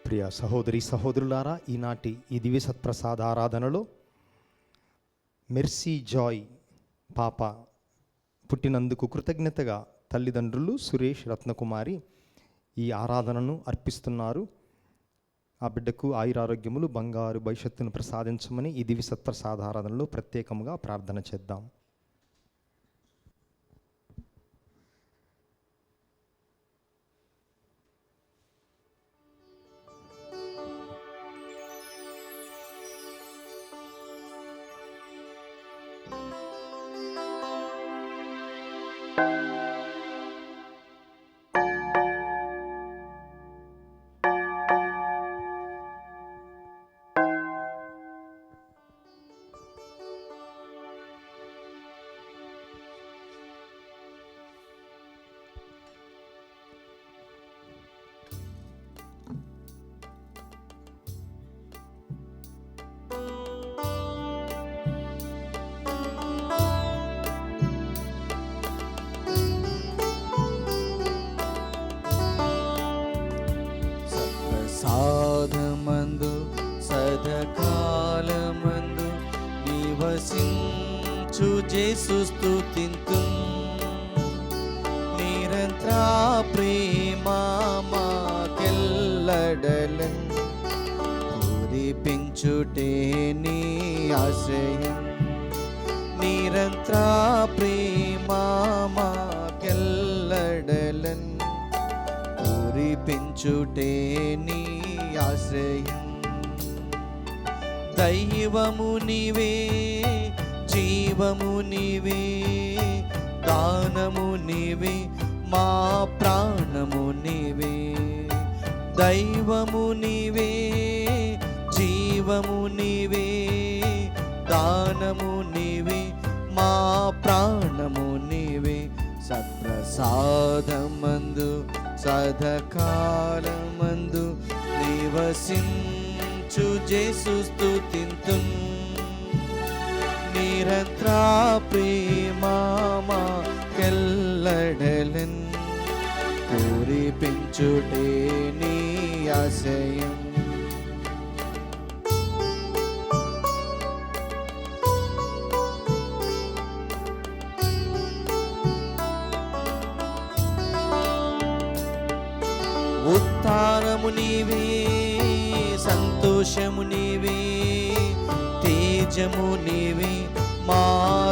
ప్రియ సహోదరి సహోదరులారా, ఈనాటి ఈ దివ్య సత్ప్రసాద ఆరాధనలో మెర్సీ జాయ్ పాప పుట్టినందుకు కృతజ్ఞతగా తల్లిదండ్రులు సురేష్ రత్నకుమారి ఈ ఆరాధనను అర్పిస్తున్నారు. ఆ బిడ్డకు ఆయురారోగ్యములు, బంగారు భవిష్యత్తును ప్రసాదించమని ఈ దివ్య సత్ప్రసాద ఆరాధనలో ప్రత్యేకంగా ప్రార్థన చేద్దాం. సాధమందు సదకాలమందు నివసించు జేసు స్తుతింతు, నిరంతర ప్రేమ మాకెల్లడలన్ పూరిపించుటే నీ ఆశయం. నిరంతర ప్రేమ మాకెల్లడలన్ పూరిపించుటే నీ ఆశ్రయం. దైవము నీవే, జీవము నీవే, దానము నీవే, మా ప్రాణము నీవే. దైవము నీవే, జీవము నీవే, దానము నీవే, మా ప్రాణము నీవే. సత్ప్రసాదమందు సదకాలమందు నివసించు జేసు స్తుతింతు, నిరంతర ప్రేమ మాకెల్లడలన్ పూరిపించుటే నీ ఆశయం. ఉత్థానము నీవే, సంతోషము నీవే, తేజము నీవే, మా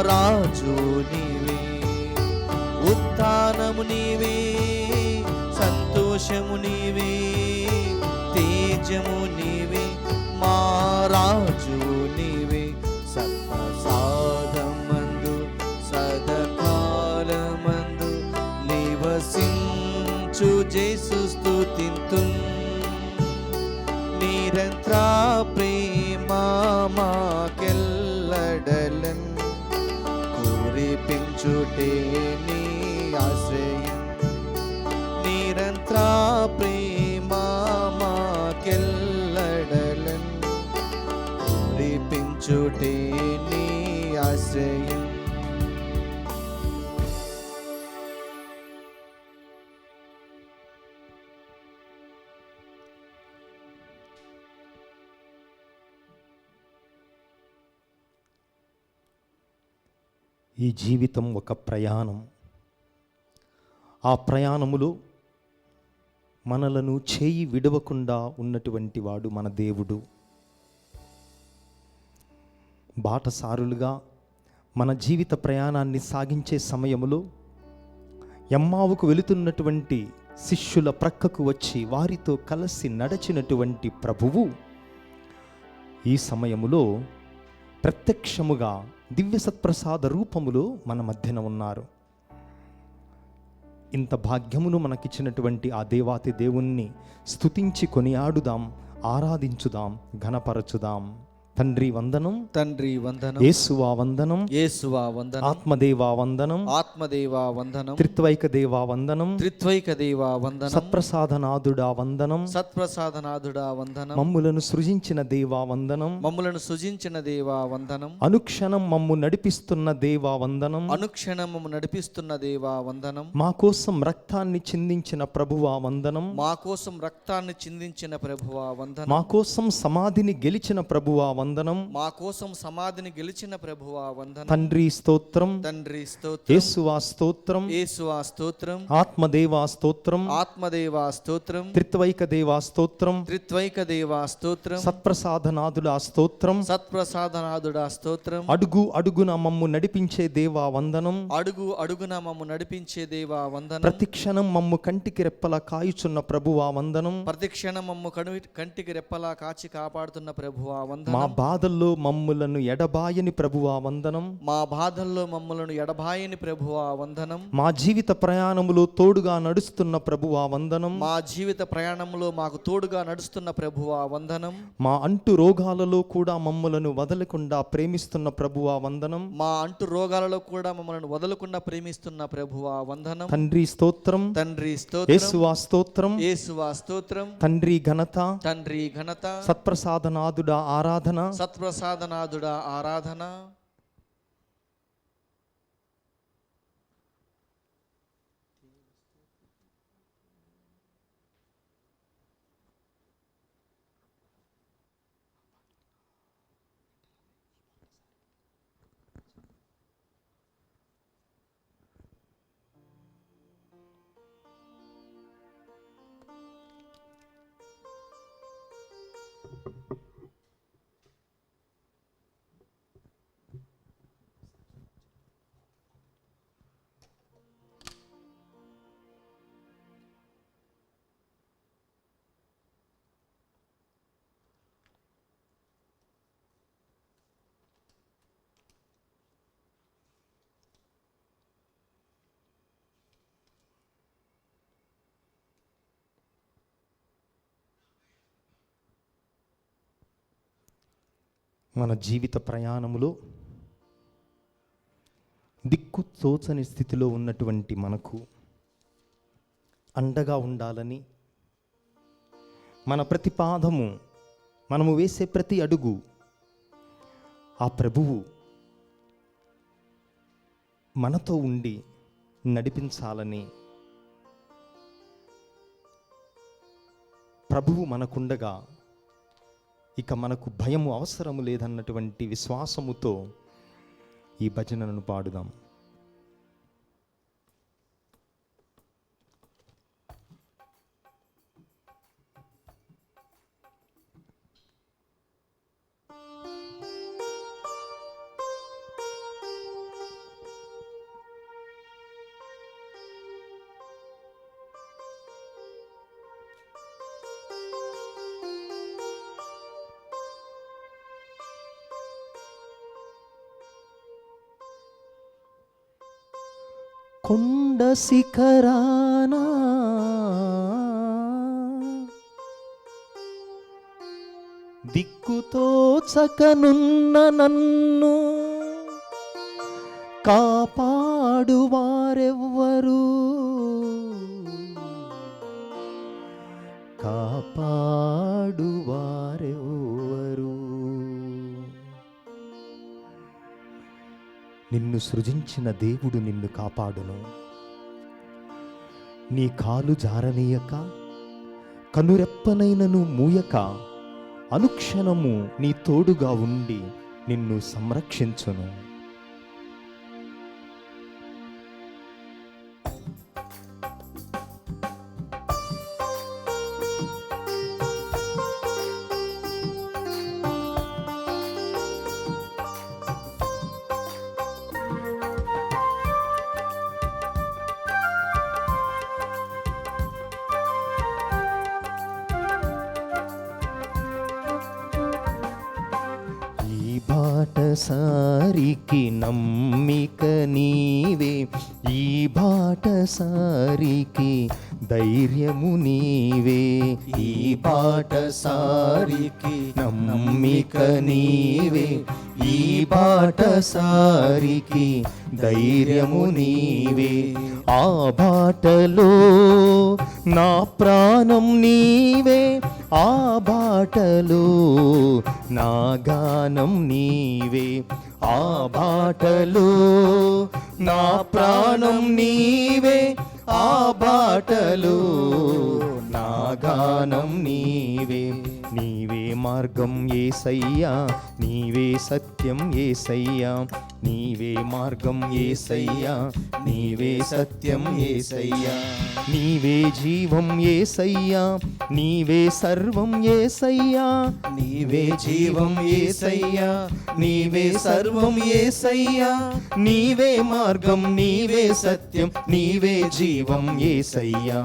రాజు నీవే. ఉత్థానము నీవే, సంతోషము నీవే, తేజము నీవే, మా రాజు నీవే. సత్ప్రసాదమందు సదకాలమందు నివసించు జేసు స్తుతింతు, నిరంతర ప్రేమ మాకెల్లడలన్ పూరిపించుటే నీ ఆశ్రయం. నిరంతర ప్రేమ మాకెల్లడలన్ పూరిపించుటే నీ ఆశ్రయం. ఈ జీవితం ఒక ప్రయాణం. ఆ ప్రయాణములో మనలను చేయి విడవకుండా ఉన్నటువంటి వాడు మన దేవుడు. బాటసారులుగా మన జీవిత ప్రయాణాన్ని సాగించే సమయములో ఎమ్మావుకు వెళుతున్నటువంటి శిష్యుల ప్రక్కకు వచ్చి వారితో కలిసి నడిచినటువంటి ప్రభువు ఈ సమయములో ప్రత్యక్షముగా దివ్య సత్ప్రసాద రూపములో మన మధ్యన ఉన్నారు. ఇంత భాగ్యమును మనకిచ్చినటువంటి ఆ దేవాతి దేవుణ్ణి స్తుతించి కొనియాడుదాం, ఆరాధించుదాం, ఘనపరచుదాం. తండ్రి వందనం, తండ్రి వందనం, యేసువా వందనం, యేసువా వందనం, ఆత్మదేవా వందనం, ఆత్మదేవా వందనం, త్రిత్వైక దేవా వందనం, త్రిత్వైక దేవా వందనం, సత్ప్రసాదనాథుడా వందనం, సత్ప్రసాదనాథుడా వందనం, మమ్ములను సృజించిన దేవా వందనం, మమ్ములను సృజించిన దేవా వందనం, అనుక్షణం మమ్ము నడిపిస్తున్న దేవా వందనం, అనుక్షణం మమ్ము నడిపిస్తున్న దేవా వందనం, మా కోసం రక్తాన్ని చిందించిన ప్రభువా వందనం, మా కోసం రక్తాన్ని చిందించిన ప్రభువా వందనం, మా కోసం సమాధిని గెలిచిన ప్రభువా వందనం, మా కోసం సమాధిని గెలిచిన ప్రభువా వందనం. తండ్రి స్తోత్రం, తండ్రి స్తోత్రం, యేసువా స్తోత్రం, యేసువా స్తోత్రం, ఆత్మదేవా స్తోత్రం, ఆత్మదేవా స్తోత్రం, త్రిత్వైక దేవా స్తోత్రం, త్రిత్వైక దేవా స్తోత్రం, సత్ప్రసాదనాథుడా స్తోత్రం, సత్ప్రసాదనాథుడా స్తోత్రం, అడుగు అడుగున మమ్ము నడిపించే దేవా వందనం, అడుగు అడుగున మమ్ము నడిపించే దేవా వందనం, ప్రతి క్షణం మమ్ము కంటికి రెప్పలా కాయుచున్న ప్రభువా వందనం, ప్రతి క్షణం మమ్ము కంటికి రెప్పలా కాచి కాపాడుతున్న ప్రభువా మా వందనం, బాధల్లో మమ్ములను ఎడబాయని ప్రభువా వందనం, మా బాధల్లో మమ్మలను ఎడబాయని ప్రభువా వందనం, మా జీవిత ప్రయాణములో తోడుగా నడుస్తున్న ప్రభువా వందనం, మా జీవిత ప్రయాణంలో మాకు తోడుగా నడుస్తున్న ప్రభువా వందనం, మా అంటు రోగాలలో కూడా మమ్ములను వదలకుండా ప్రేమిస్తున్న ప్రభువా వందనం, మా అంటు రోగాలలో కూడా మమ్మల్ని వదలకుండా ప్రేమిస్తున్న ప్రభువా వందనం, తండ్రి స్తోత్రం, తండ్రి స్తోత్రం, యేసువా స్తోత్రం, యేసువా స్తోత్రం, తండ్రి ఘనత, తండ్రి ఘనత, సత్ప్రసాదనాథుడా ఆరాధన, సత్ప్రసాదనాథుడా ఆరాధన. మన జీవిత ప్రయాణములో దిక్కు తోచని స్థితిలో ఉన్నటువంటి మనకు అండగా ఉండాలని, మన ప్రతి పాదము, మనము వేసే ప్రతి అడుగు ఆ ప్రభువు మనతో ఉండి నడిపించాలని, ప్రభువు మనకుండగా ఇక మనకు భయము అవసరము లేదన్నటువంటి విశ్వాసముతో ఈ భజనను పాడుదాం. కొండ శిఖరానా దిక్కుతోచకనున్న నన్ను కాపాడువారెవ్వరు, కాపాడువారెవ్వరు. నిన్ను సృజించిన దేవుడు నిన్ను కాపాడును. నీ కాలు జారనీయక, కనురెప్పనైనను మూయక, అనుక్షణము నీ తోడుగా ఉండి నిన్ను సంరక్షించును. బాట సారికి నమ్మిక నీవే, ఈ బాట సారికి ధైర్యము నీవే, ఈ బాట సారికి నమ్మిక నీవే, ఈ బాట సారికి ధైర్యము నీవే. ఆ బాటలో నా ప్రాణం నీవే, ఆ బాటలో నా గానం నీవే, ఆ బాటలో నా ప్రాణం నీవే, ఆ బాటలో నా గానం నీవే. నీవే మార్గం యేసయ్యా, నీవే సత్యం యేసయ్యా, నీవే మార్గం యేసయ్యా, నీవే సత్యం యేసయ్యా, నీవే జీవం యేసయ్యా, నీవే సర్వం యేసయ్యా, నీవే జీవం యేసయ్యా, నీవే సర్వం యేసయ్యా, నీవే మార్గం నీవే సత్యం నీవే జీవం యేసయ్యా,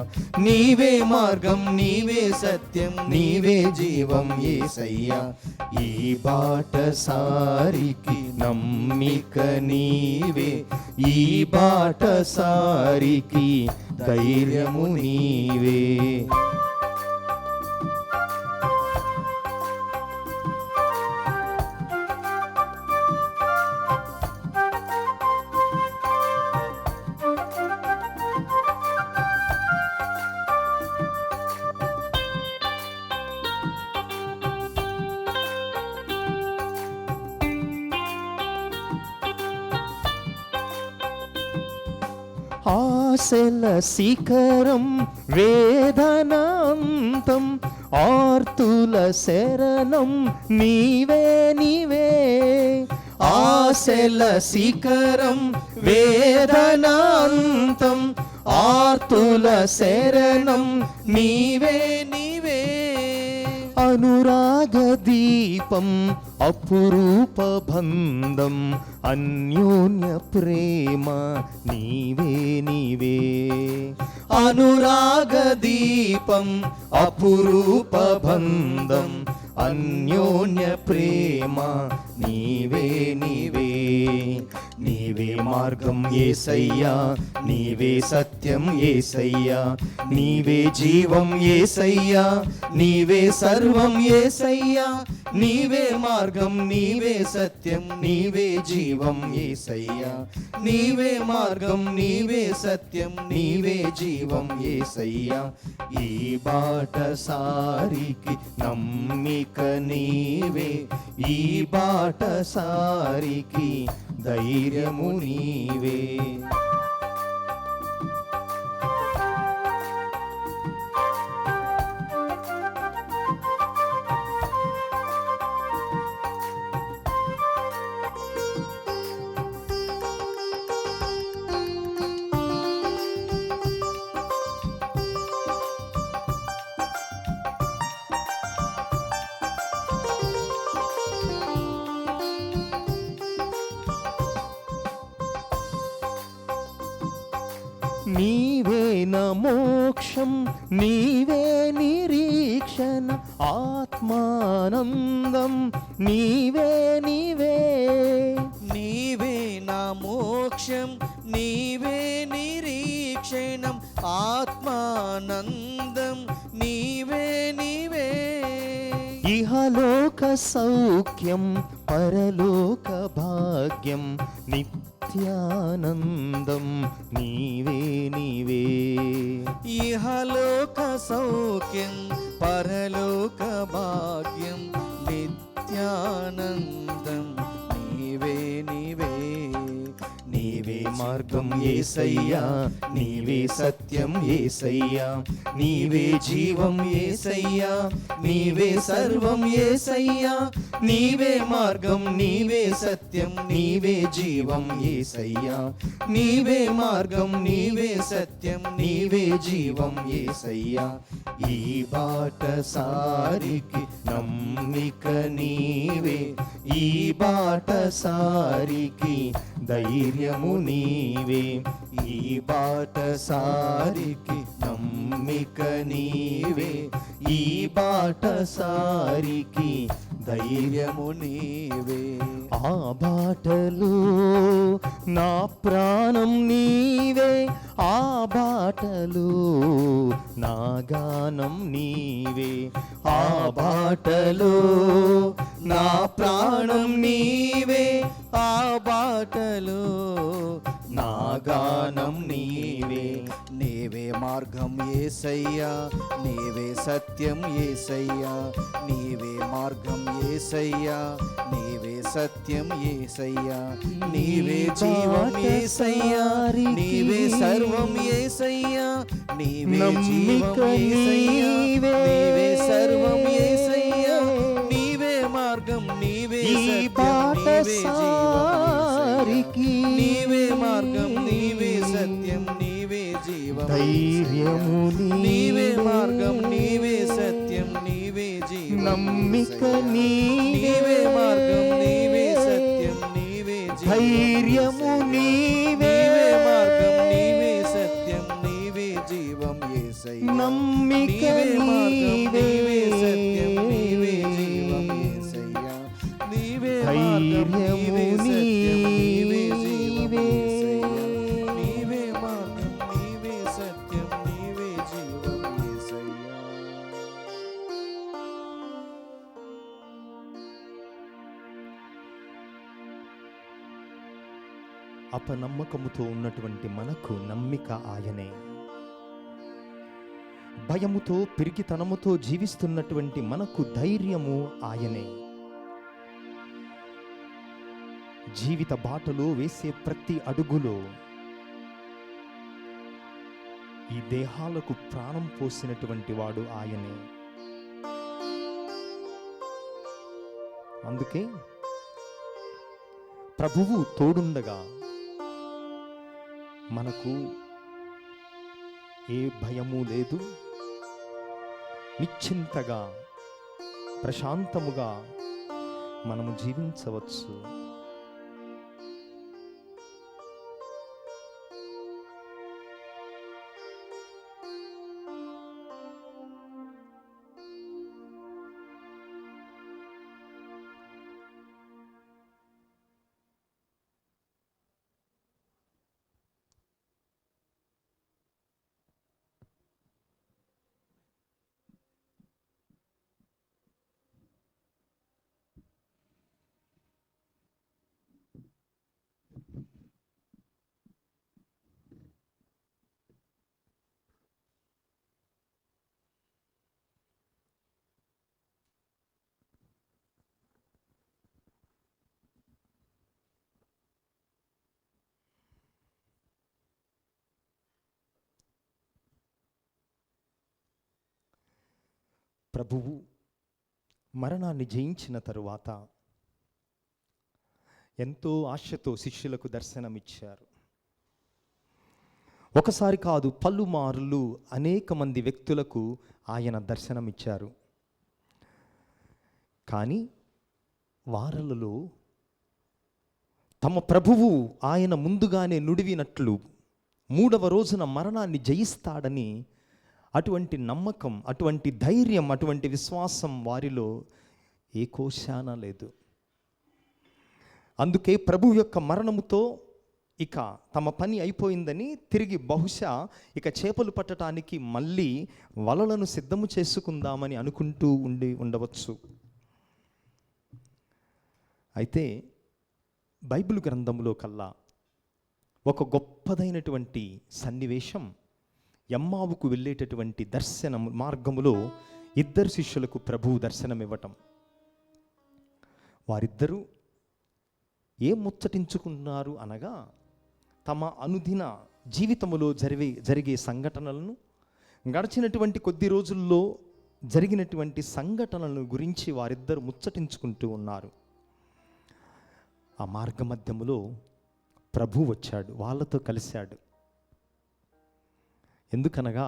నీవే మార్గం నీవే సత్యం నీవే జీవం యేసయ్యా. ఈ బాట సారికి నమ్మిక నీవే, ఈ బాట సారికి ధైర్యము నీవే. ఆశల శిఖరం వేదనాంతం, ఆర్తుల శరణం నీవే నీవే. ఆశల శిఖరం వేదనాంతం, ఆర్తుల శరణం నీవే నీవే. అనురాగ దీపం అపురూప బంధం, అన్యోన్య ప్రేమ నీవే నీవే. అనురాగ దీపం అపురూప బంధం, అన్యోన్య ప్రేమ నీవే నీవే. నీవే మార్గం యేసయ్యా, నీవే సత్యం యేసయ్యా, నీవే జీవం యేసయ్యా, నీవే సర్వం యేసయ్యా, నీవే మార్గం నీవే సత్యం నీవే జీవం యేసయ్యా, నీవే మార్గం నీవే సత్యం నీవే జీవం యేసయ్యా. ఈ బాట సారికి నమ్మిక నీవే, ఈ బాట సారికి ధైర్యము నీవే. నీవే నా మోక్షం, నీవే నిరీక్షణ, ఆత్మానందం నీవే నీవే. నీవే నా మోక్షం, నీవే నిరీక్షణం, ఆత్మానందం నీవే నీవే. ఇహలోక సౌఖ్యం పరలోక భాగ్యం, నిత్యానందం నీవే నీవే. ఇహలోక సౌఖ్యం పరలోక భాగ్యం, నిత్యానందం నీవే నీవే. నీవే మార్గం యేసయ్యా, నీవే సత్యం యేసయ్యా, నీవే జీవం యేసయ్యా, నీవే సర్వం యేసయ్యా, నీవే మార్గం నీవే సత్యం నీవే జీవం యేసయ్యా, నీవే మార్గం నీవే సత్యం నీవే జీవం యేసయ్యా. ఈ బాట సారికి నమ్మిక నీవే, ఈ బాట సారికి ధైర్యము నీవే, ఈ బాట సారికి నమ్మిక నీవే, ఈ బాట సారికి ధైర్యము నీవే. ఆ బాటలో నా ప్రాణం నీవే, ఆ బాటలో నా గానం నీవే, ఆ బాటలో నా ప్రాణం నీవే, ఆ బాటలో నా గానం నీవే. నీవే మార్గం యేసయ్యా, నీవే సత్యం యేసయ్యా, నీవే మార్గం యేసయ్యా, నీవే సత్యం యేసయ్యా, నీవే జీవం యేసయ్యా, నీవే సర్వం యేసయ్యా, నీవే జీవం యేసయ్యా, నీవే సర్వం యేసయ్యా, నీవే మార్గం, నీవే సత్యం, నీవే జీవం యేసయ్యా, నీవే మార్గం, నీవే సత్యం, నీవే జీవం, ధైర్యము నీవే మార్గం, నీవే సత్యం, నీవే జీవం, నమ్మిక నీవే మార్గం, నీవే సత్యం, నీవే జీవం, ధైర్యము నీవే మార్గం, నీవే సత్యం, నీవే జీవం యేసయ్యా, నమ్మిక నీవే మార్గం, నీవే సత్యం, నీవే జీవం యేసయ్యా, నీవే మార్గం, నీవే సత్యం, నీవే జీవం యేసయ్యా, నీవే మార్గం, నీవే సత్యం, నీవే జీవం యేసయ్యా. అపనమ్మకముతో ఉన్నటువంటి మనకు నమ్మిక ఆయనే. భయముతో పిరికితనముతో జీవిస్తున్నటువంటి మనకు ధైర్యము ఆయనే. జీవిత బాటలో వేసే ప్రతి అడుగులో ఈ దేహాలకు ప్రాణం పోసినటువంటి వాడు ఆయనే. అందుకే ప్రభువు తోడుండగా మనకు ఏ భయము లేదు, నిశ్చింతగా ప్రశాంతముగా మనము జీవించవచ్చు. ప్రభువు మరణాన్ని జయించిన తరువాత ఎంతో ఆశతో శిష్యులకు దర్శనమిచ్చారు. ఒకసారి కాదు, పలుమార్లు అనేక మంది వ్యక్తులకు ఆయన దర్శనమిచ్చారు. కానీ వారలలో తమ ప్రభువు ఆయన ముందుగానే నుడివినట్లు 3వ రోజున మరణాన్ని జయిస్తాడని అటువంటి నమ్మకం, అటువంటి ధైర్యం, అటువంటి విశ్వాసం వారిలో ఏ కోశాన లేదు. అందుకే ప్రభు యొక్క మరణముతో ఇక తమ పని అయిపోయిందని తిరిగి బహుశా ఇక చేపలు పట్టడానికి మళ్ళీ వలలను సిద్ధము చేసుకుందామని అనుకుంటూ ఉండవచ్చు. అయితే బైబిల్ గ్రంథంలో కల్లా ఒక గొప్పదైనటువంటి సన్నివేశం, ఎమ్మావుకు వెళ్ళేటటువంటి దర్శనం మార్గములో 2 శిష్యులకు ప్రభువు దర్శనం ఇవ్వటం. వారిద్దరూ ఏం ముచ్చటించుకున్నారు అనగా, తమ అనుదిన జీవితములో జరిగే సంఘటనలను, గడిచినటువంటి కొద్ది రోజుల్లో జరిగినటువంటి సంఘటనలను గురించి వారిద్దరు ముచ్చటించుకుంటూ ఉన్నారు. ఆ మార్గ మధ్యములో ప్రభు వచ్చాడు, వాళ్ళతో కలిశాడు. ఎందుకనగా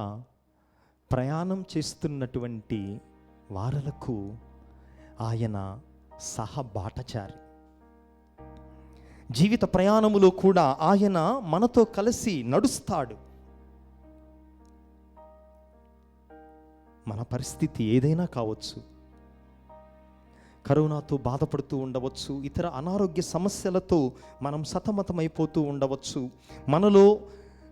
ప్రయాణం చేస్తున్నటువంటి వారలకు ఆయన సహబాటచారి. జీవిత ప్రయాణములో కూడా ఆయన మనతో కలిసి నడుస్తాడు. మన పరిస్థితి ఏదైనా కావచ్చు, కరోనాతో బాధపడుతూ ఉండవచ్చు, ఇతర అనారోగ్య సమస్యలతో మనం సతమతమైపోతూ ఉండవచ్చు, మనలో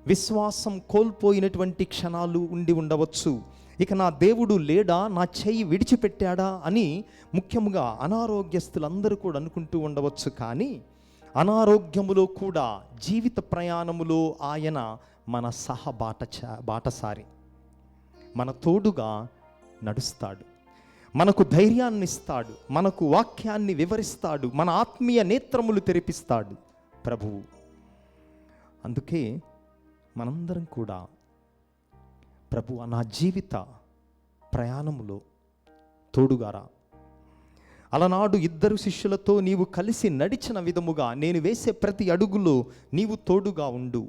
విశ్వాసం కోల్పోయినటువంటి క్షణాలు ఉండి ఉండవచ్చు. ఇక నా దేవుడు లేడా, నా చెయ్యి విడిచిపెట్టాడా అని ముఖ్యంగా అనారోగ్యస్తులందరూ కూడా అనుకుంటూ ఉండవచ్చు. కానీ అనారోగ్యములో కూడా జీవిత ప్రయాణములో ఆయన మన బాటసారి, మన తోడుగా నడుస్తాడు, మనకు ధైర్యాన్ని ఇస్తాడు, మనకు వాక్యాన్ని వివరిస్తాడు, మన ఆత్మీయ నేత్రములు తెరిపిస్తాడు ప్రభువు. అందుకే మనందరం కూడా ప్రభువా నా జీవిత ప్రయాణములో తోడుగారా, అలనాడు 2 శిష్యులతో నీవు కలిసి నడిచిన విధముగా నేను వేసే ప్రతి అడుగులో నీవు తోడుగా ఉండు,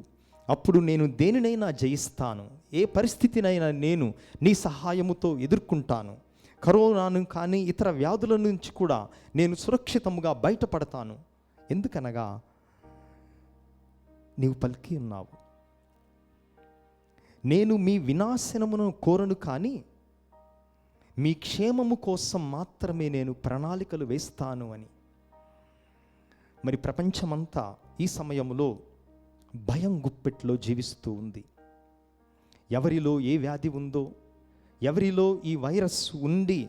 అప్పుడు నేను దేనినైనా జయిస్తాను, ఏ పరిస్థితినైనా నేను నీ సహాయముతో ఎదుర్కొంటాను, కరోనాను కానీ ఇతర వ్యాధుల నుంచి కూడా నేను సురక్షితముగా బయటపడతాను. ఎందుకనగా నీవు పలికి ఉన్నావు, నేను మీ వినాశనమును కోరను కానీ మీ క్షేమము కోసం మాత్రమే నేను ప్రణాళికలు వేస్తాను అని. మరి ప్రపంచమంతా ఈ సమయంలో భయం గుప్పెట్లో జీవిస్తూ ఉంది. ఎవరిలో ఏ వ్యాధి ఉందో, ఎవరిలో ఈ వైరస్ ఉండి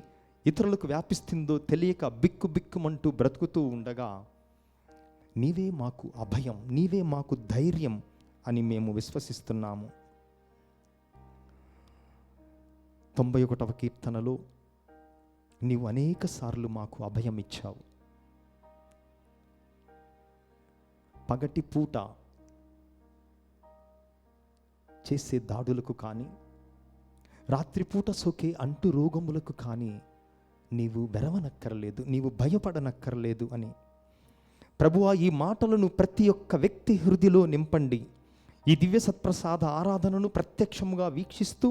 ఇతరులకు వ్యాపిస్తుందో తెలియక బిక్కుమంటూ బ్రతుకుతూ ఉండగా నీవే మాకు అభయం, నీవే మాకు ధైర్యం అని మేము విశ్వసిస్తున్నాము. 91వ కీర్తనలో నీవు అనేక సార్లు మాకు అభయం ఇచ్చావు. పగటి పూట చేసే దాడులకు కానీ, రాత్రిపూట సోకే అంటు రోగములకు కానీ నీవు వెరవనక్కర్లేదు, నీవు భయపడనక్కర్లేదు అని. ప్రభువా, ఈ మాటలను ప్రతి ఒక్క వ్యక్తి హృదయలో నింపండి. ఈ దివ్య సత్ప్రసాద ఆరాధనను ప్రత్యక్షముగా వీక్షిస్తూ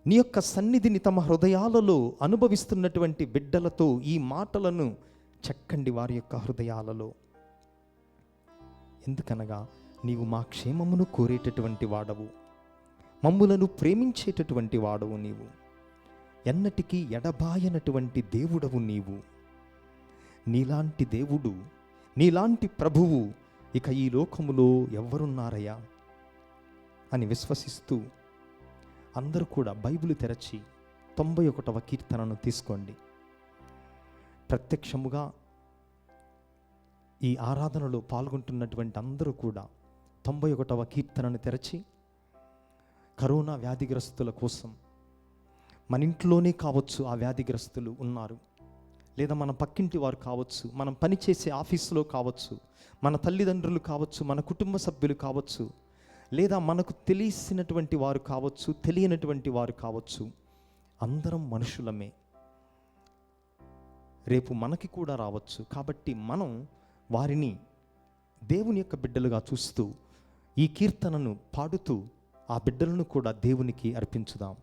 నీ యొక్క సన్నిధిని తమ హృదయాలలో అనుభవిస్తున్నటువంటి బిడ్డలతో ఈ మాటలను చెక్కండి వారి యొక్క హృదయాలలో. ఎందుకనగా నీవు మా క్షేమమును కోరేటటువంటి వాడవు, మమ్ములను ప్రేమించేటటువంటి వాడవు నీవు, ఎన్నటికీ ఎడబాయనటువంటి దేవుడవు నీవు. నీలాంటి దేవుడు, నీలాంటి ప్రభువు ఇక ఈ లోకములో ఎవ్వరున్నారయ్యా అని విశ్వసిస్తూ అందరూ కూడా బైబిల్ తెరచి 91వ కీర్తనను తీసుకోండి. ప్రత్యక్షముగా ఈ ఆరాధనలో పాల్గొంటున్నటువంటి అందరూ కూడా 91వ కీర్తనను తెరచి కరోనా వ్యాధిగ్రస్తుల కోసం, మన ఇంట్లోనే కావచ్చు ఆ వ్యాధిగ్రస్తులు ఉన్నారు, లేదా మన పక్కింటి వారు కావచ్చు, మనం పనిచేసే ఆఫీసులో కావచ్చు, మన తల్లిదండ్రులు కావచ్చు, మన కుటుంబ సభ్యులు కావచ్చు, లేదా మనకు తెలిసినటువంటి వారు కావచ్చు, తెలియనటువంటి వారు కావచ్చు, అందరం మనుషులమే. రేపు మనకి కూడా రావచ్చు. కాబట్టి మనం వారిని దేవుని యొక్క బిడ్డలుగా చూస్తూ ఈ కీర్తనను పాడుతూ ఆ బిడ్డలను కూడా దేవునికి అర్పించుదాం.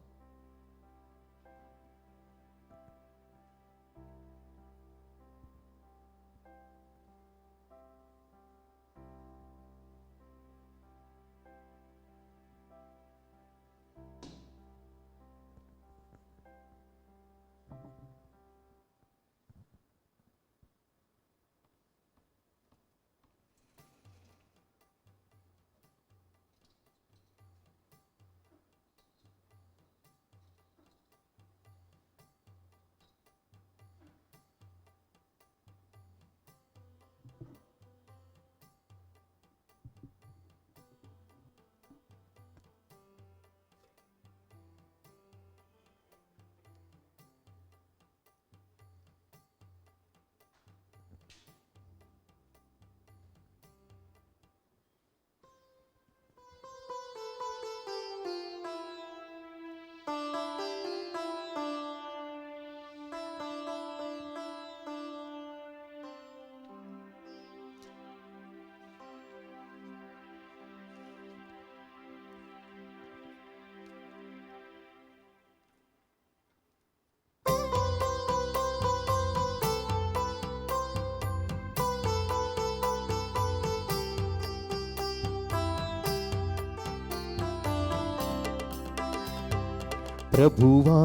ప్రభువా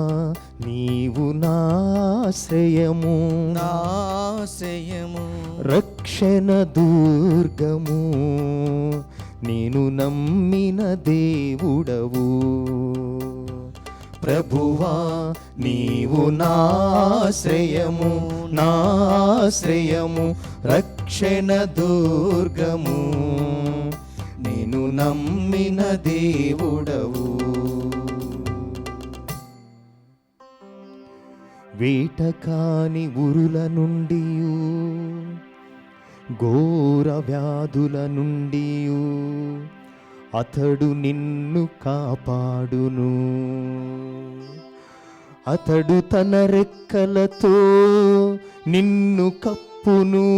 నీవు నాశ్రయము, నాశ్రయము, రక్షణ దుర్గము, నేను నమ్మిన దేవుడవు. ప్రభువా నీవు నాశ్రయము, నాశ్రయము, రక్షణ దుర్గము, నేను నమ్మిన దేవుడవు. వేటకాని ఉరుల నుండి, ఘోర వ్యాధుల నుండి అతడు నిన్ను కాపాడును. అతడు తన రెక్కలతో నిన్ను కప్పును,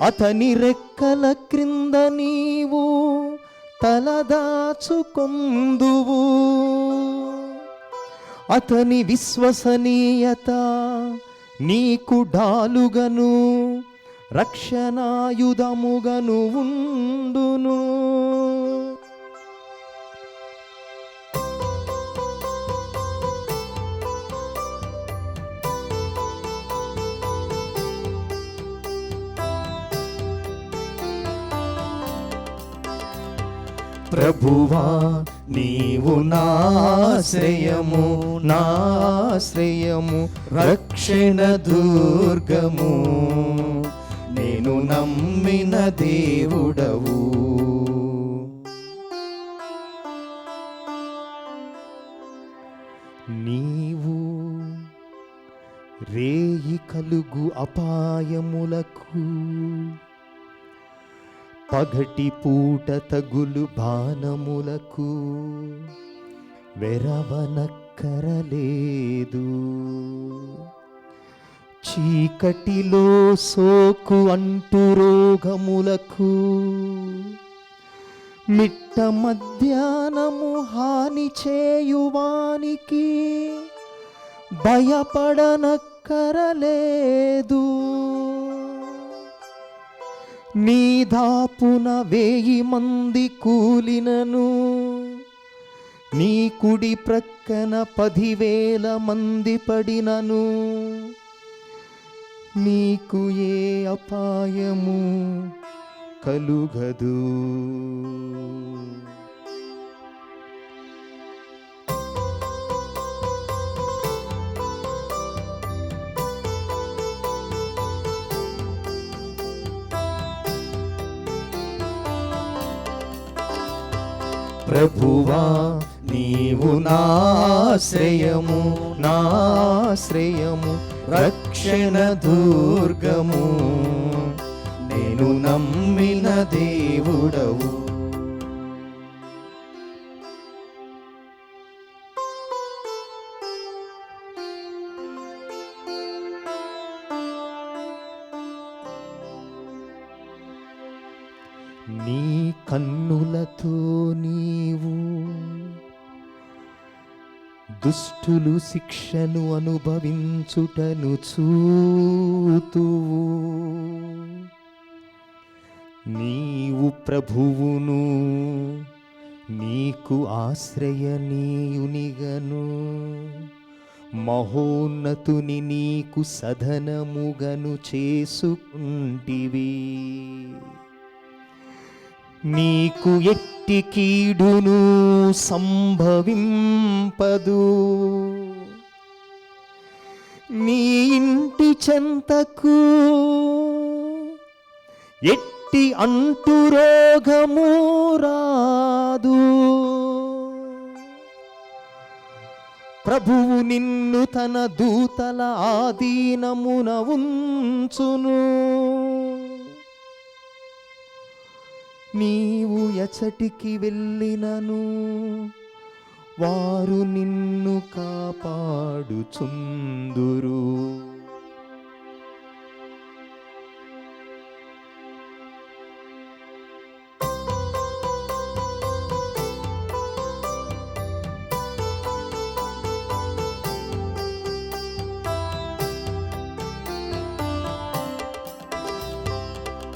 అతని రెక్కల క్రింద నీవు తలదాచుకొందువు. అతని విశ్వసనీయత నీకు డాలుగను, రక్షణాయుధముగను ఉండును. ప్రభువా నీవు నాశ్రయము, నాశ్రయము, రక్షణ దుర్గము, నేను నమ్మిన దేవుడవు. నీవు రేయి కలుగు అపాయములకు, పగటి పూట తగులు బాణములకు వెరవనక్కరలేదు. చీకటిలో సోకు అంటు రోగములకు, మిట్ట మధ్యాహ్నము హాని చేయువానికి భయపడనక్కరలేదు. నీ దాపున 1000 మంది కూలినను, నీ కుడి ప్రక్కన 10,000 మంది పడినను, నీకు ఏ అపాయము కలుగదు. ప్రభువా నీవు నాశ్రయము, నాశ్రయము, రక్షణ దుర్గము, నేను నమ్మిన దేవుడవు. నీ కన్నులతో నీవు దుష్టులు శిక్షను అనుభవించుటను చూతువు. నీవు ప్రభువును నీకు ఆశ్రయనీయునిగను, మహోన్నతుని నీకు సదనముగను చేసుకుంటివి. నీకు ఎట్టి కీడును సంభవింపదు, నీ ఇంటి చెంతకు ఎట్టి అంటు రోగము రాదు. ప్రభువు నిన్ను తన దూతల ఆధీనమున ఉంచును. నీవు ఎచటికి వెళ్ళినను వారు నిన్ను కాపాడుచుందురు.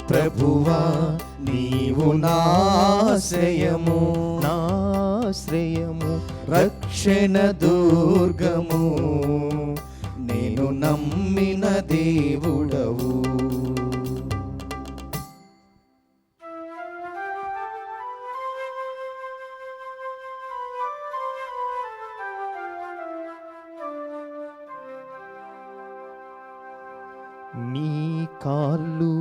ప్రభువా నీవు నాశ్రయము, నాశ్రయము, రక్షణ రక్షణ దుర్గము, నేను నమ్మిన దేవుడవు. నీ కాళ్ళు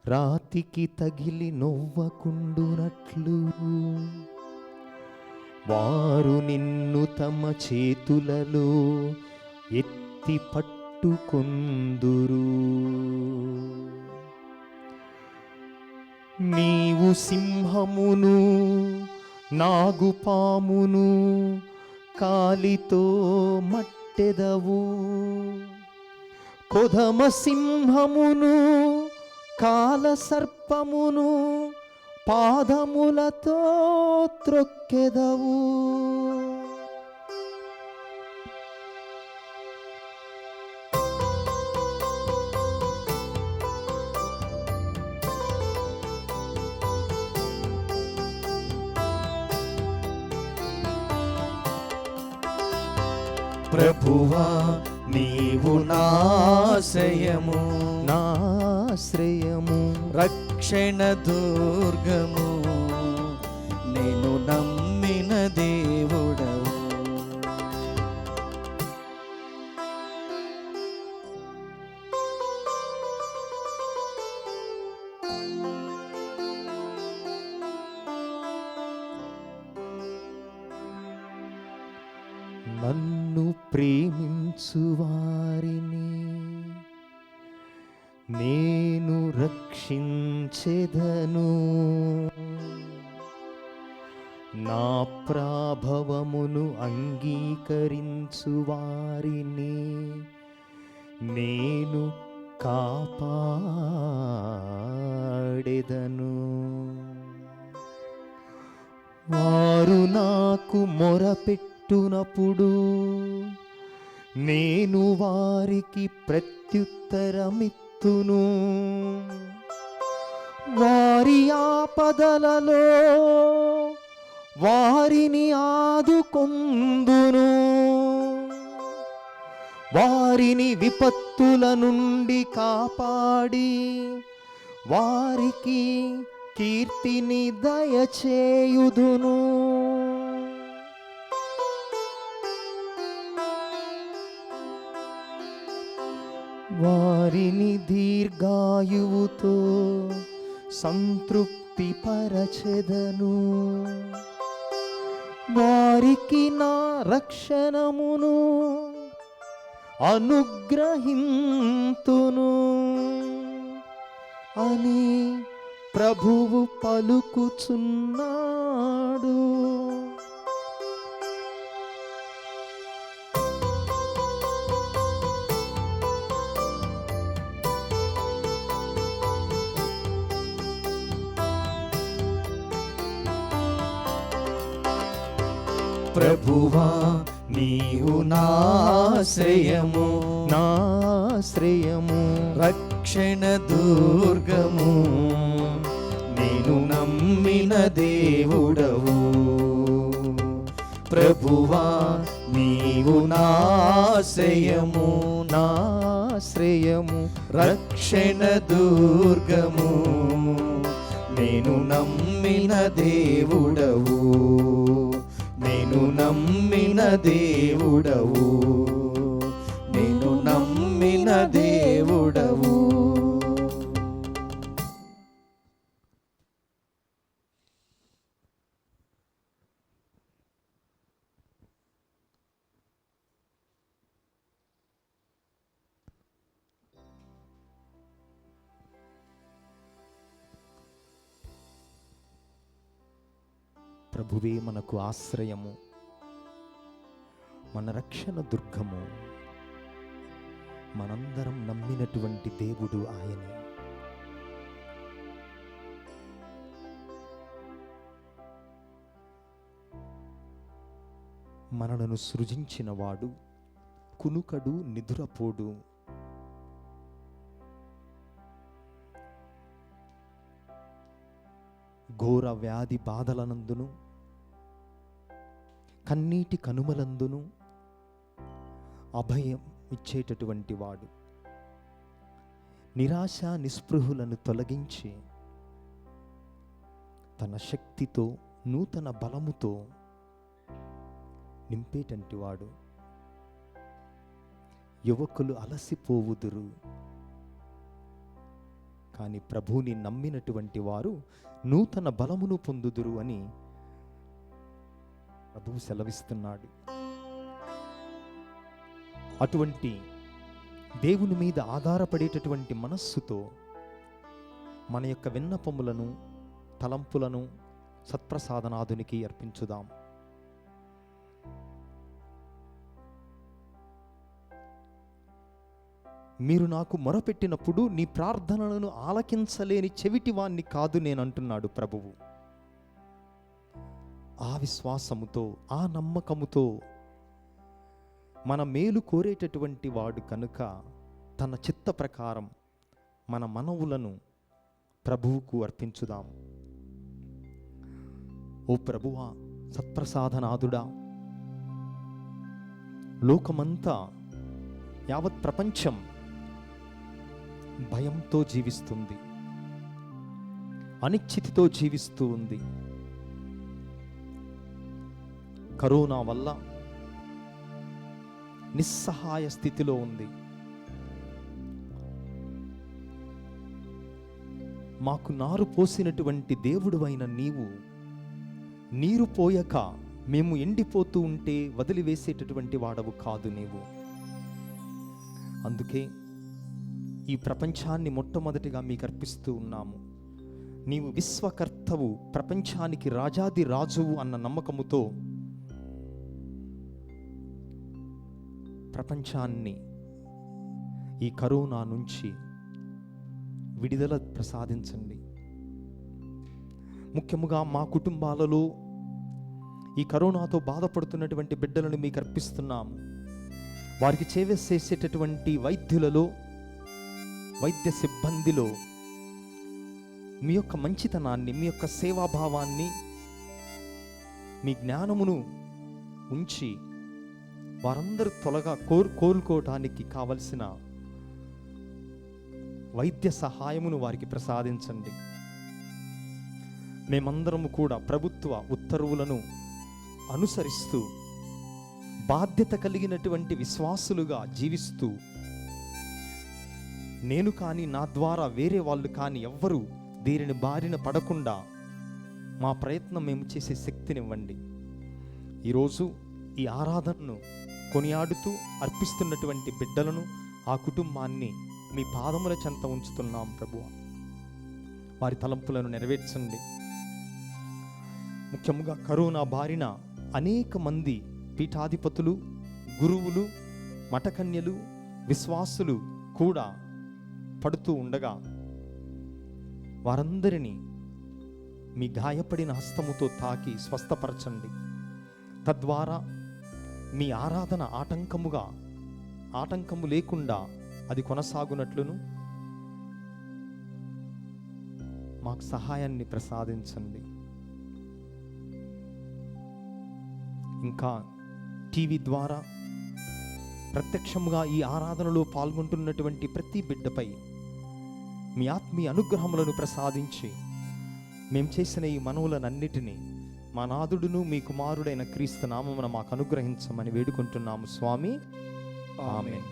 రాతికి తగిలి నొవ్వకుండునట్లు వారు నిన్ను తమ చేతులలో ఎత్తి పట్టుకొందురు. నీవు సింహమును నాగుపామును కాలితో మట్టెదవు, కొదమ సింహమును కాల సర్పమును పాదములతో త్రొక్కెదవు. ప్రభువా నీవు నాశ్రయము, నాశ్రయము, రక్షణ దుర్గము, నేను నమ్మిన దేవుడవు. నన్ను ప్రేమించు వారిని నేను రక్షించెదను, నా ప్రాభవమును అంగీకరించు వారిని నేను కాపాడెదను. వారు నాకు మొరపెట్టునప్పుడు నేను వారికి ప్రత్యుత్తరమిత్తును. వారి ఆపదలలో వారిని ఆదుకొందును, వారిని విపత్తుల నుండి కాపాడి వారికి కీర్తిని దయచేయుదును. వారిని దీర్ఘాయువుతో సంతృప్తి పరచెదను, వారికి నా రక్షణమును అనుగ్రహింతును అని ప్రభువు పలుకుచున్నాడు. ప్రభువా నీవు నాశ్రయము, నాశ్రయము, రక్షణ దుర్గము, నేను నమ్మిన దేవుడవు. ప్రభువా నీవు నాశ్రయము, నాశ్రయము, రక్షణ దుర్గము, నేను నమ్మిన దేవుడవు. నేను నమ్మిన దేవుడవు, నేను నమ్మిన దేవుడవు. ప్రభువే మనకు ఆశ్రయము, మన రక్షణ దుర్గము, మనందరం నమ్మినటువంటి దేవుడు ఆయనే. మనలను సృజించినవాడు కునుకడు నిదురపోడు. ఘోర వ్యాధి బాధలనందును కన్నీటి కనుమలందును అభయం ఇచ్చేటటువంటి వాడు. నిరాశ నిస్పృహులను తొలగించి తన శక్తితో నూతన బలముతో నింపేటంటి వాడు. యువకులు అలసిపోవుదురు, కానీ ప్రభువుని నమ్మినటువంటి వారు నూతన బలమును పొందుదురు అని ప్రభువు సెలవిస్తున్నాడు. అటువంటి దేవుని మీద ఆధారపడేటటువంటి మనస్సుతో మన యొక్క విన్నపములను, తలంపులను సత్ప్రసాదనాథునికి అర్పించుదాం. మీరు నాకు మొరపెట్టినప్పుడు నీ ప్రార్థనలను ఆలకించలేని చెవిటివాణ్ణి కాదు నేనంటున్నాడు ప్రభువు. ఆ విశ్వాసముతో, ఆ నమ్మకముతో మన మేలు కోరేటటువంటి వాడు కనుక తన చిత్త ప్రకారం మన మనవులను ప్రభువుకు అర్పించుదాం. ఓ ప్రభువా, సత్ప్రసాదనాథుడా, లోకమంతా, యావత్ ప్రపంచం భయంతో జీవిస్తుంది, అనిశ్చితితో జీవిస్తూ ఉంది. కరోనా వల్ల నిస్సహాయ స్థితిలో ఉంది. మాకు నారు పోసినటువంటి దేవుడువైన నీవు నీరు పోయక మేము ఎండిపోతూ ఉంటే వదిలివేసేటటువంటి వాడవు కాదు నీవు. అందుకే ఈ ప్రపంచాన్ని మొట్టమొదటిగా మీకు అర్పిస్తూ ఉన్నాము. నీవు విశ్వకర్తవు, ప్రపంచానికి రాజాది రాజువు అన్న నమ్మకముతో ప్రపంచాన్ని ఈ కరోనా నుంచి విడుదల ప్రసాదించండి. ముఖ్యముగా మా కుటుంబాలలో ఈ కరోనాతో బాధపడుతున్నటువంటి బిడ్డలను మీకు అర్పిస్తున్నాము. వారికి చేసేటటువంటి వైద్యులలో, వైద్య సిబ్బందిలో మీ యొక్క మంచితనాన్ని, మీ యొక్క సేవాభావాన్ని, మీ జ్ఞానమును ఉంచి వారందరూ త్వరగా కోలుకోవటానికి కావలసిన వైద్య సహాయమును వారికి ప్రసాదించండి. మేమందరము కూడా ప్రభుత్వ ఉత్తర్వులను అనుసరిస్తూ బాధ్యత కలిగినటువంటి విశ్వాసులుగా జీవిస్తూ, నేను కానీ నా ద్వారా వేరే వాళ్ళు కానీ ఎవ్వరూ దీనిని బారిన పడకుండా మా ప్రయత్నం మేము చేసే శక్తినివ్వండి. ఈరోజు ఈ ఆరాధనను కొనియాడుతూ అర్పిస్తున్నటువంటి బిడ్డలను, ఆ కుటుంబాన్ని మీ పాదముల చెంత ఉంచుతున్నాం ప్రభువా. వారి తలంపులను నెరవేర్చండి. ముఖ్యంగా కరోనా బారిన అనేక మంది పీఠాధిపతులు, గురువులు, మఠకన్యలు, విశ్వాసులు కూడా పడుతూ ఉండగా వారందరినీ మీ గాయపడిన హస్తముతో తాకి స్వస్థపరచండి. తద్వారా మీ ఆరాధన ఆటంకము లేకుండా అది కొనసాగునట్లును మాకు సహాయాన్ని ప్రసాదించండి. ఇంకా టీవీ ద్వారా ప్రత్యక్షముగా ఈ ఆరాధనలో పాల్గొంటున్నటువంటి ప్రతి బిడ్డపై మీ ఆత్మీయ అనుగ్రహములను ప్రసాదించి మేము చేసిన ఈ మనవులనన్నిటినీ మా నాథుడును మీ కుమారుడైన క్రీస్తు నామమున మాకు అనుగ్రహించమని వేడుకుంటున్నాము స్వామి. ఆమేన్.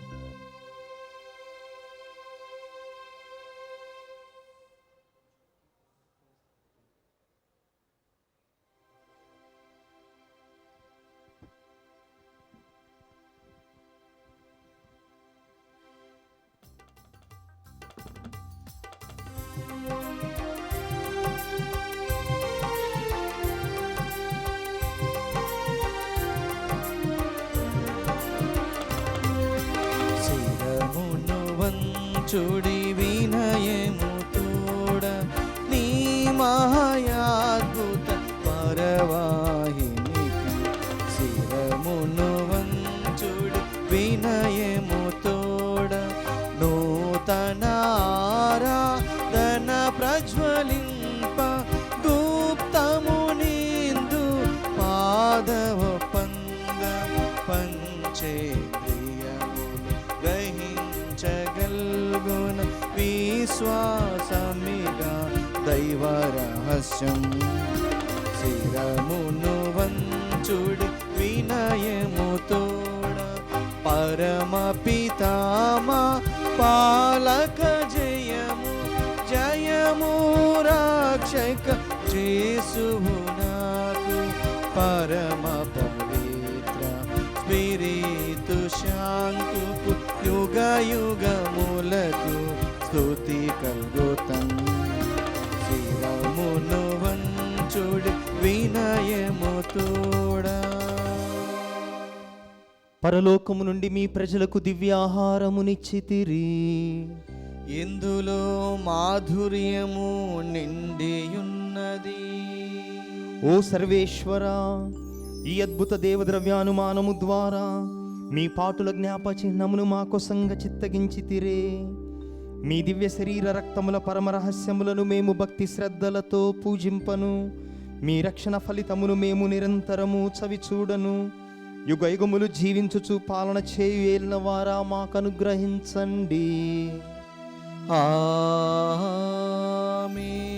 చూడి వినయము తోడ నీ మహాయాద్భుత పరవాహినికి శిరమును వంచుడి వినయము తోడ నూతన ఆరాధన ప్రజ్వలింప గుప్తము నిందు పాదవ పంచేంద్రియములు గ్రహించగల్గున విశ్వాసమిగా దైవ రహస్యం. శిరమును వంచుడి వినయముతోడ పరమ పితామా పాలక జయము జయము రక్షక యేసువు నాకు పరమ పవిత్ర స్పిరితు శాంతుకు యుగ యుగములకు స్తుతి కల్గుతన్. శిరమును వంచుడి వినయముతోడా. పరలోకము నుండి మీ ప్రజలకు దివ్యాహారమునిచ్చితిరి. ఇందులో మాధుర్యము నిండియున్నది. ఓ సర్వేశ్వర, ఈ అద్భుత దేవద్రవ్యానుమానము ద్వారా మీ పాటుల జ్ఞాప చిహ్నమును మా కొసంగా చిత్తగించితిరే. మీ దివ్య శరీర రక్తముల పరమ రహస్యములను మేము భక్తి శ్రద్ధలతో పూజింపను. మీ రక్షణ ఫలితమును మేము నిరంతరము చవి చూడను. యుగ యుగములు జీవించుచు పాలన చేయు ఏలిన వారా మాకు అనుగ్రహించండి. ఆమేన్.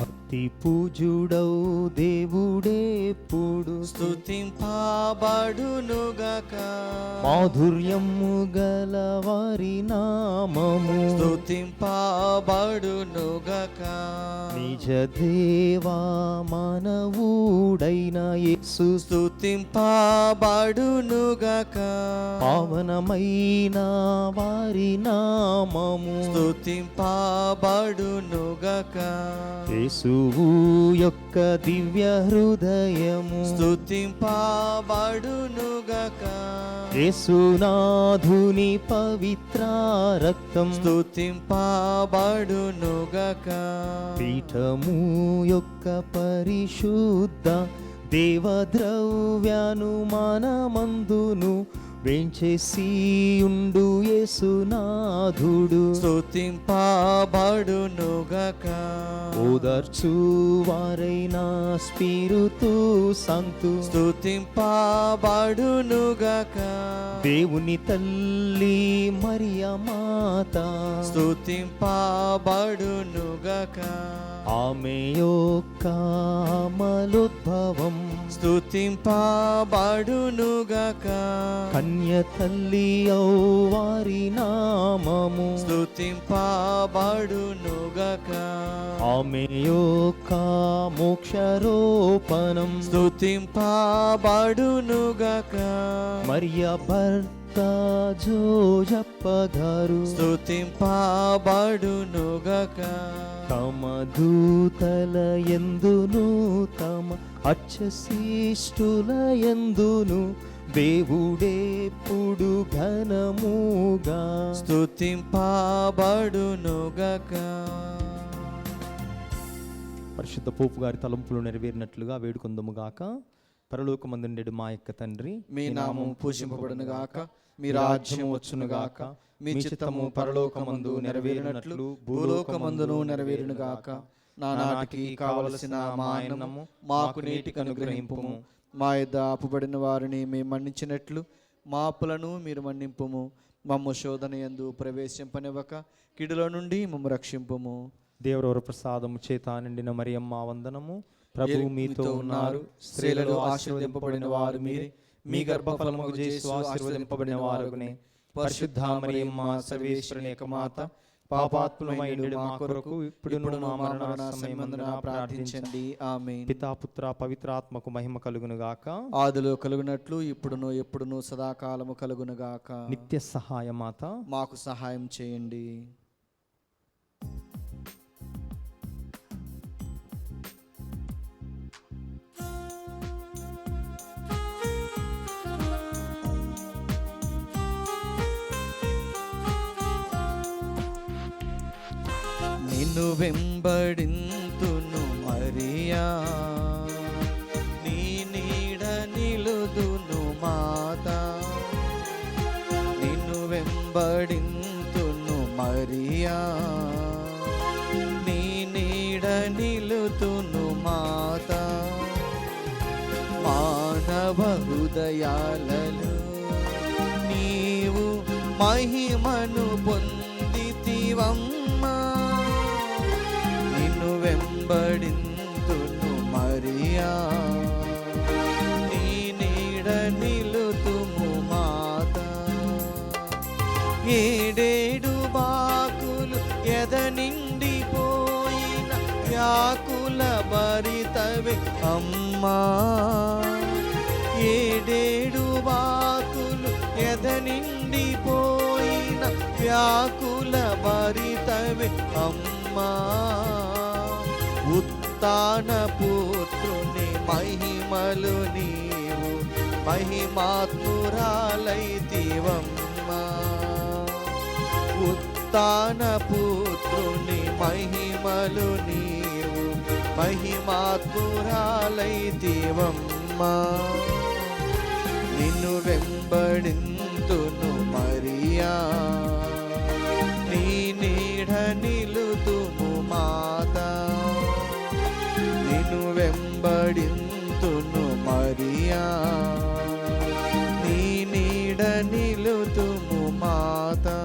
అతి పూజుడౌ దేవుడేప్పుడు స్తుతింపబడునుగాక. మాధుర్యము గల వారి నామము స్తుతింపబడునుగాక. నిజ దేవా మానవుడైన యేసు స్తుతింపబడునుగాక. పావనమైన వారి నామము స్తుతింపబడునుగాక. యేసువు యొక్క దివ్య హృదయము స్తుతింపబడునుగాక. యేసునాథుని పవిత్ర రక్తం స్తుతింపబడునుగాక. పీఠము యొక్క పరిశుద్ధ దేవద్రవ్యానుమానమందును వేంచేసి ఉండు యేసునాథుడు స్తుతింపబడునుగాక. ఓదార్చు వారైన స్పిరితు సంతు స్తుతింపబడునుగాక. దేవుని తల్లి మరియ మాత స్తుతింపబడునుగాక. ఆమె యొక్క అమలోద్భవం స్తుతింపబడునుగాక. కన్య తల్లి వారి నామము స్తుతింపబడునుగాక. ఆమె యొక్క మోక్షరోపణం స్తుతింపబడునుగాక. మరియ భర్త జోజప్ప గారు స్తుతింపబడునుగాక. తమ దూతల ఎందును తమ అచ్చశిష్టుల ఎందును దేవుడేప్పుడు ఘనముగా స్తుతింపబడునుగాక. పరిశుద్ధ పోపు గారి తలంపులు నెరవేరినట్లుగా వేడుకొందముగాక. పరలోకమందుండెడు మా యొక్క తండ్రి, మీ నామము పూజింపబడును గాక, మీ రాజ్యం వచ్చును గాక, మీ చిత్తము పరలోకమందు నెరవేరినట్లు భూలోకమందును నెరవేరును గాక. నానాటికి కావలసిన మా అన్నము మాకు నేటికి అనుగ్రహింపుము. మా యొద్ద అప్పుబడిన వారిని మేము మన్నించినట్లు మా అప్పులను మీరు మన్నింపుము. మమ్ము శోధన యందు ప్రవేశింపనివ్వక కిడుల నుండి మమ్ము రక్షింపుము. దేవరవర ప్రసాదము చేత నిండిన మరియమ్మ వందనము. ప్రభువు మీతో ఉన్నారు, స్త్రీలలో ఆశీర్వదింపబడిన వారు మీరే, మీ గర్భఫలముగు యేసు ఆశీర్వదింపబడిన వారునే. పరిశుద్ధ మరియమ్మ సర్వేశ్వరుని యొక్క మాత, పాపాత్ములమైనడు మా కొరకు ఇప్పుడును మా మరణ సమయమందున ప్రార్థించండి. ఆమేన్. పితా పుత్ర పవిత్రాత్మకు మహిమ కలుగును గాక. ఆదిలో కలుగునట్లు ఇప్పుడును ఎప్పుడును సదాకాలము కలుగును గాక. నిత్య సహాయ మాత, మాకు సహాయం చేయండి. నిన్ను వెంబడింతును మరియా, నీ నీడ నిలుదును మాతా. నిన్ను వెంబడింతును మరియా, నీ నీడ నిలుదును మాతా. మానవ హృదయాలలో నీవు మహిమను పొందితివమ్మా. నిన్ను వెంబడింతును మరియా, నీ నీడ నిలుతుము మాతా. ఏడేడు బాకులు ఎద నిండిపోయిన వ్యాకుల భరితవే అమ్మా. ఏడేడు బాకులు ఎద నిండిపోయిన వ్యాకుల భరితవే అమ్మా. ఉత్తాన పుత్రుని మహిమలు నీవు మహిమాత్మురాలైతివమ్మా. ఉత్తాన పుత్రుని మహిమలు నీవు మహిమాత్మురాలైతివమ్మా. నిన్ను వెంబడింతును మరియా, నీ నీడ నిలుతుము మాతా. నిన్ను వెంబడింతును మరియా, నీ నీడ నిలుతుము మాతా.